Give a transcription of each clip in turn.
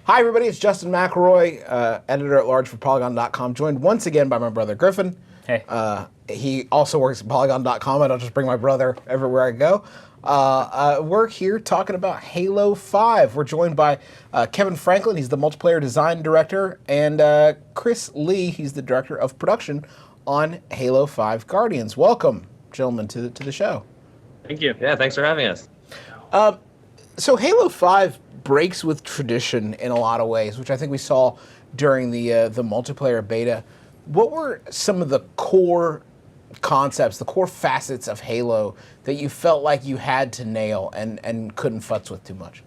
Hi, everybody. It's Justin McElroy, editor-at-large for Polygon.com, joined once again by my brother Griffin. Hey. He also works at Polygon.com. I don't just bring my brother everywhere I go. We're here talking about Halo 5. We're joined by Kevin Franklin. He's the multiplayer design director, and Chris Lee. He's the director of production on Halo 5 Guardians. Welcome, gentlemen, to the show. Thank you. Yeah, thanks for having us. So Halo 5 breaks with tradition in a lot of ways, which I think we saw during the multiplayer beta. What were some of the core concepts, the core facets of Halo that you felt like you had to nail and couldn't futz with too much?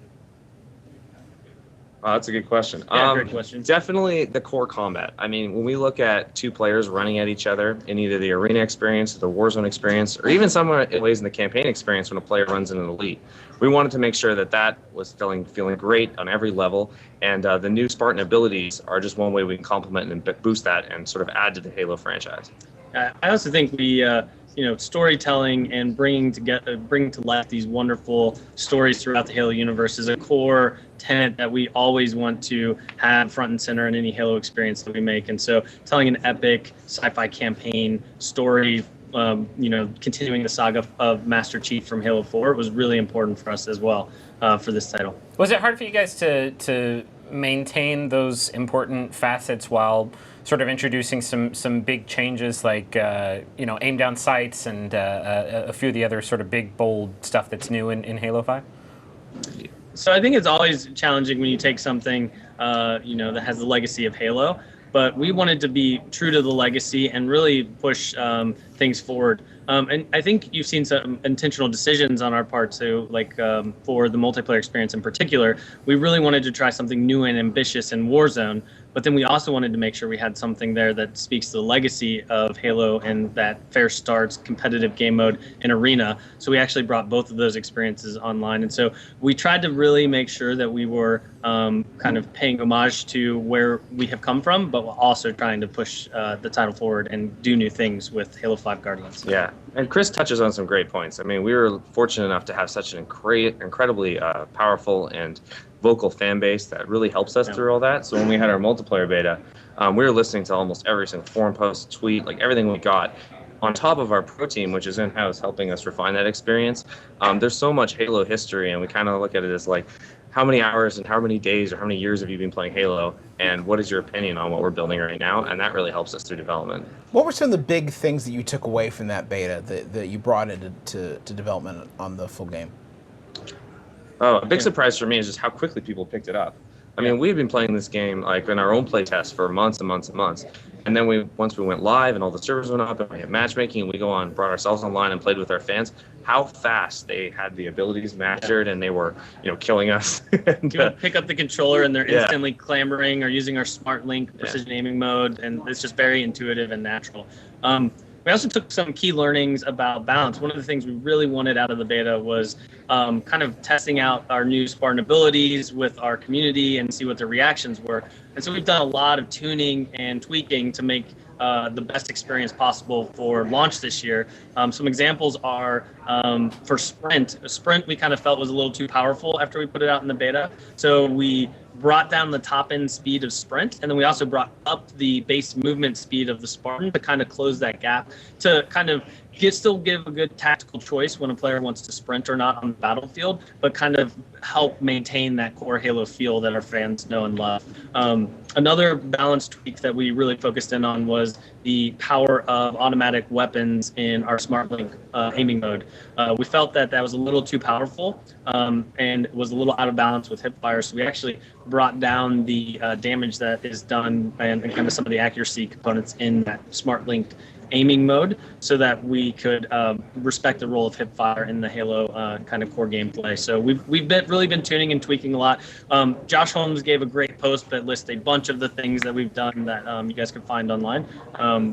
Oh, that's a good question. Yeah, great question. Definitely the core combat. I mean, when we look at two players running at each other in either the arena experience, the Warzone experience, or even some ways in the campaign experience when a player runs in an elite, we wanted to make sure that that was feeling great on every level. And the new Spartan abilities are just one way we can complement and boost that and sort of add to the Halo franchise. I also think we, storytelling and bringing to life these wonderful stories throughout the Halo universe is a core tenet that we always want to have front and center in any Halo experience that we make. And so telling an epic sci-fi campaign story, continuing the saga of Master Chief from Halo 4 was really important for us as well for this title. Was it hard for you guys to maintain those important facets while sort of introducing some big changes like aim down sights and a few of the other sort of big bold stuff that's new in Halo 5? So I think it's always challenging when you take something that has the legacy of Halo, but we wanted to be true to the legacy and really push things forward. And I think you've seen some intentional decisions on our part too, like for the multiplayer experience in particular. We really wanted to try something new and ambitious in Warzone, but then we also wanted to make sure we had something there that speaks to the legacy of Halo and that fair starts, competitive game mode, and arena. So we actually brought both of those experiences online. And so we tried to really make sure that we were kind of paying homage to where we have come from, but we're also trying to push the title forward and do new things with Halo 5 Guardians. Yeah, and Chris touches on some great points. I mean, we were fortunate enough to have such an incredibly powerful and vocal fan base that really helps us through all that. So when we had our multiplayer beta, we were listening to almost every single forum post, tweet, like everything we got. On top of our pro team, which is in-house helping us refine that experience, there's so much Halo history, and we kind of look at it as like, how many hours and how many days or how many years have you been playing Halo, and what is your opinion on what we're building right now? And that really helps us through development. What were some of the big things that you took away from that beta that you brought into development on the full game? Oh, a big surprise for me is just how quickly people picked it up. I mean, we've been playing this game like in our own play test for months and months and months. And then once we went live and all the servers went up and we had matchmaking and we brought ourselves online and played with our fans, how fast they had the abilities mastered and they were, killing us. And, you pick up the controller and they're instantly clamoring or using our smart link precision aiming mode, and it's just very intuitive and natural. We also took some key learnings about balance. One of the things we really wanted out of the beta was kind of testing out our new Spartan abilities with our community and see what their reactions were. And so we've done a lot of tuning and tweaking to make the best experience possible for launch this year. Some examples are for Sprint. Sprint we kind of felt was a little too powerful after we put it out in the beta. So we brought down the top end speed of Sprint, and then we also brought up the base movement speed of the Spartan to kind of close that gap, to kind of still give a good tactical choice when a player wants to sprint or not on the battlefield, but kind of help maintain that core Halo feel that our fans know and love. Another balance tweak that we really focused in on was the power of automatic weapons in our Smart Link aiming mode. We felt that was a little too powerful and was a little out of balance with hipfire, so we actually brought down the damage that is done and kind of some of the accuracy components in that Smart Link aiming mode, so that we could respect the role of hipfire in the Halo kind of core gameplay. So we've really been tuning and tweaking a lot. Josh Holmes gave a great post that lists a bunch of the things that we've done that you guys can find online.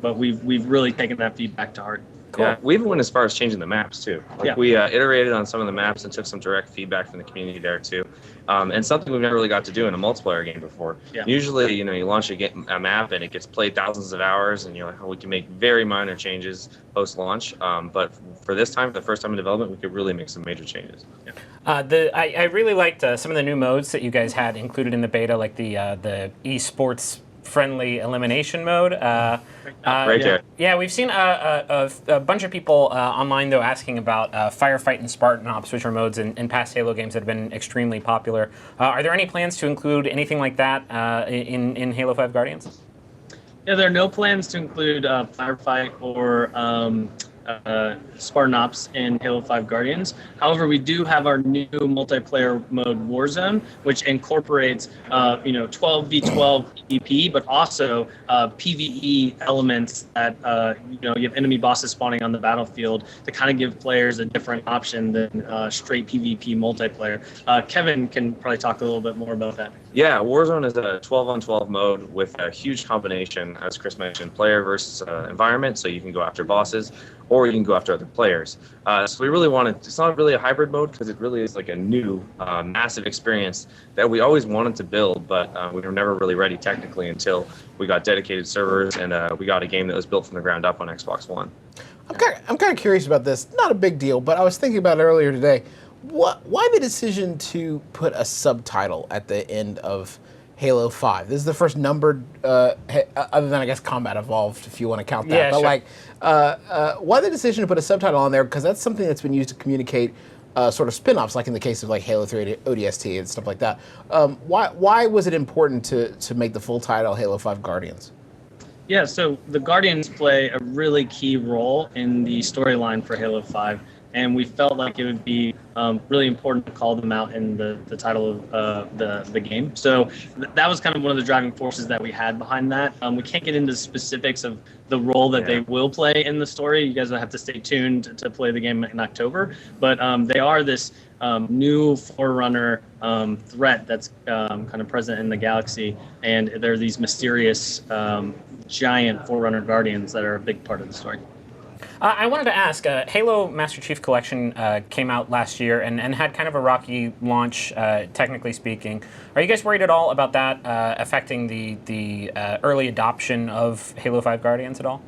But we've really taken that feedback to heart. Cool. Yeah, we even went as far as changing the maps too. We iterated on some of the maps and took some direct feedback from the community there too. And something we've never really got to do in a multiplayer game before. Usually, you launch a map and it gets played thousands of hours, and you're like, oh, we can make very minor changes post-launch. But for this time, for the first time in development, we could really make some major changes. I really liked some of the new modes that you guys had included in the beta, like the esports friendly elimination mode. Right there. Yeah, we've seen a bunch of people online though asking about Firefight and Spartan Ops, which are modes in past Halo games that have been extremely popular. Are there any plans to include anything like that in Halo 5 Guardians? Yeah, there are no plans to include Firefight or Spartan Ops in Halo 5 Guardians. However, we do have our new multiplayer mode Warzone, which incorporates 12v12 PvP, but also PvE elements that you have enemy bosses spawning on the battlefield to kind of give players a different option than straight PvP multiplayer. Kevin can probably talk a little bit more about that. Yeah, Warzone is a 12-on-12 mode with a huge combination, as Chris mentioned, player versus environment, so you can go after bosses, or you can go after other players. So we really wanted, it's not really a hybrid mode because it really is like a new, massive experience that we always wanted to build, but we were never really ready technically until we got dedicated servers and we got a game that was built from the ground up on Xbox One. I'm kind of curious about this. Not a big deal, but I was thinking about it earlier today. Why the decision to put a subtitle at the end of Halo 5? This is the first numbered, other than I guess Combat Evolved, if you want to count that. Yeah, but sure. why the decision to put a subtitle on there? Because that's something that's been used to communicate sort of spin-offs, like in the case of like Halo 3 ODST and stuff like that. Why was it important to make the full title Halo 5 Guardians? Yeah, so the Guardians play a really key role in the storyline for Halo 5. And we felt like it would be really important to call them out in the title of the game. So that was kind of one of the driving forces that we had behind that. We can't get into specifics of the role that they will play in the story. You guys will have to stay tuned to play the game in October. But they are this new Forerunner threat that's kind of present in the galaxy. And they're these mysterious giant Forerunner Guardians that are a big part of the story. I wanted to ask, Halo Master Chief Collection came out last year and had kind of a rocky launch, technically speaking. Are you guys worried at all about that affecting the early adoption of Halo 5 Guardians at all?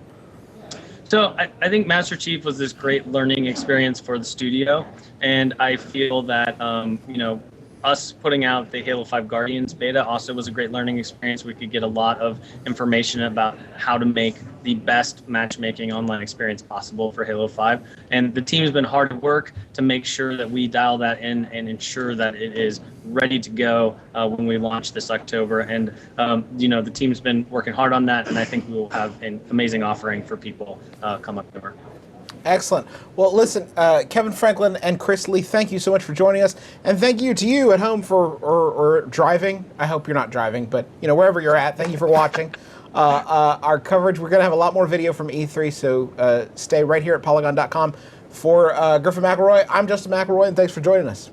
So I think Master Chief was this great learning experience for the studio, and I feel that us putting out the Halo 5 Guardians beta also was a great learning experience. We could get a lot of information about how to make the best matchmaking online experience possible for Halo 5. And the team has been hard at work to make sure that we dial that in and ensure that it is ready to go when we launch this October. And, the team's been working hard on that, and I think we will have an amazing offering for people come October. Excellent. Well, listen, Kevin Franklin and Chris Lee, thank you so much for joining us, and thank you to you at home for or driving. I hope you're not driving, but wherever you're at, thank you for watching our coverage. We're going to have a lot more video from E3, so stay right here at Polygon.com. For Griffin McElroy, I'm Justin McElroy, and thanks for joining us.